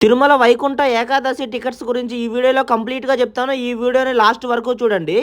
Tirumala Vaikuntha Ekadashi tickets గురించి ఈ వీడియోలో కంప్లీట్ గా చెప్తాను. ఈ వీడియోని లాస్ట్ వరకు చూడండి.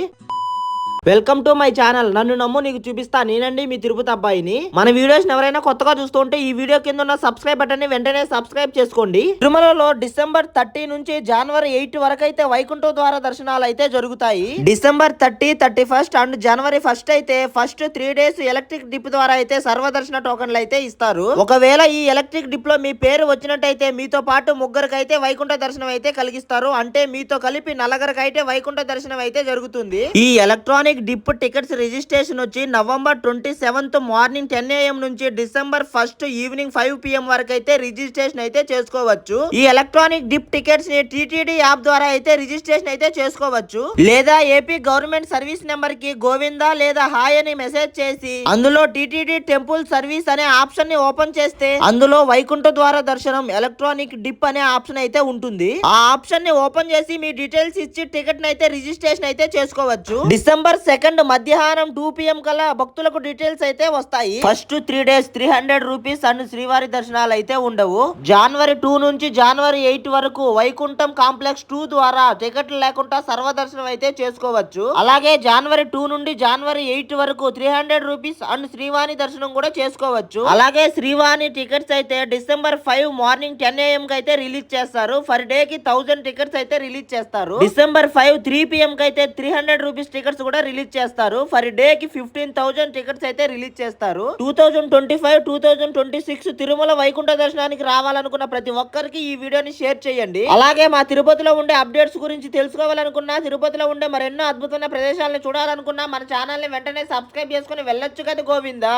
Welcome to my channel. నన్ను నమ్ము నీకు చూపిస్తా. నేనండి మీ తిరుపతి అబ్బాయిని. మన వీడియోస్ ఎవరైనా కొత్తగా చూస్తుంటే ఈ వీడియో కింద ఉన్న సబ్స్క్రైబ్ బటన్ ని వెంటనే సబ్స్క్రైబ్ చేసుకోండి. తిరుమలలో డిసెంబర్ 30 నుంచి జనవరి 8 వరకు అయితే వైకుంఠ ద్వార దర్శనాలు అయితే జరుగుతాయి. డిసెంబర్ 30, 31 అండ్ జనవరి 1 అయితే ఫస్ట్ 3 days ఎలక్ట్రిక్ డిప్ ద్వారా అయితే సర్వదర్శన టోకన్లు అయితే ఇస్తారు. ఒకవేళ ఈ ఎలక్ట్రిక్ డిప్ లో మీ పేరు వచ్చినట్టయితే మీతో పాటు ముగ్గురికి అయితే వైకుంఠ దర్శనం అయితే కలిగిస్తారు. అంటే మీతో కలిపి నలుగురికి అయితే వైకుంఠ దర్శనం అయితే జరుగుతుంది. ఈ ఎలక్ట్రానిక్ డిప్ టికెట్స్ రిజిస్ట్రేషన్ వచ్చి నవంబర్ 27 మార్నింగ్ 10 AM నుంచి డిసెంబర్ 1 ఈవినింగ్ 5 PM వరకు అయితే రిజిస్ట్రేషన్ అయితే చేసుకోవచ్చు. ఈ ఎలక్ట్రానిక్ డిప్ టికెట్స్ ని టీటీడీ యాప్ ద్వారా అయితే రిజిస్ట్రేషన్ అయితే చేసుకోవచ్చు. లేదా ఏపీ గవర్నమెంట్ సర్వీస్ నెంబర్ కి గోవిందా లేదా హాయ్ అని మెసేజ్ చేసి అందులో టీటీడీ టెంపుల్ సర్వీస్ అనే ఆప్షన్ ని ఓపెన్ చేస్తే అందులో వైకుంఠ ద్వార దర్శనం ఎలక్ట్రానిక్ డిప్ అనే ఆప్షన్ అయితే ఉంటుంది. ఆ ఆప్షన్ ని ఓపెన్ చేసి మీ డీటెయిల్స్ ఇచ్చి టికెట్ ని అయితే రిజిస్ట్రేషన్ అయితే చేసుకోవచ్చు. డిసెంబర్ 2 మధ్యాహ్నం 2 PM కల్లా భక్తులకు డీటెయిల్స్ అయితే వస్తాయి. ఫస్ట్ 3 days 300 రూపీస్ అండ్ శ్రీవారి దర్శనాలు అయితే ఉండవు. జనవరి 2 నుంచి జనవరి 8 వరకు వైకుంఠం కాంప్లెక్స్ 2 ద్వారా టికెట్లు లేకుండా సర్వదర్శనం అయితే చేసుకోవచ్చు. అలాగే జనవరి 2 నుండి జనవరి 8 వరకు 300 రూపీస్ అండ్ శ్రీవాణి దర్శనం కూడా చేసుకోవచ్చు. అలాగే శ్రీవాణి టికెట్స్ అయితే డిసెంబర్ 5 మార్నింగ్ 10 AM కి అయితే రిలీజ్ చేస్తారు. పర్ డే కి 1000 టికెట్స్ అయితే రిలీజ్ చేస్తారు. డిసెంబర్ 5 3 PM కి అయితే 300 రూపీస్ టికెట్స్ కూడా రిలీజ్ చేస్తారు. ఫర్ డే కి 15,000 టికెట్స్ అయితే రిలీజ్ చేస్తారు. 2025-2026 తిరుమల వైకుంఠ దర్శనానికి రావాలనుకున్న ప్రతి ఒక్కరికి ఈ వీడియోని షేర్ చేయండి. అలాగే మా తిరుపతిలో ఉండే అప్డేట్స్ గురించి తెలుసుకోవాలనుకున్నా, తిరుపతిలో ఉండే మరెన్నో అద్భుతమైన ప్రదేశాలను చూడాలనుకున్నా మన ఛానల్ ని వెంటనే సబ్స్క్రైబ్ చేసుకుని వెళ్ళొచ్చు కదా గోవిందా.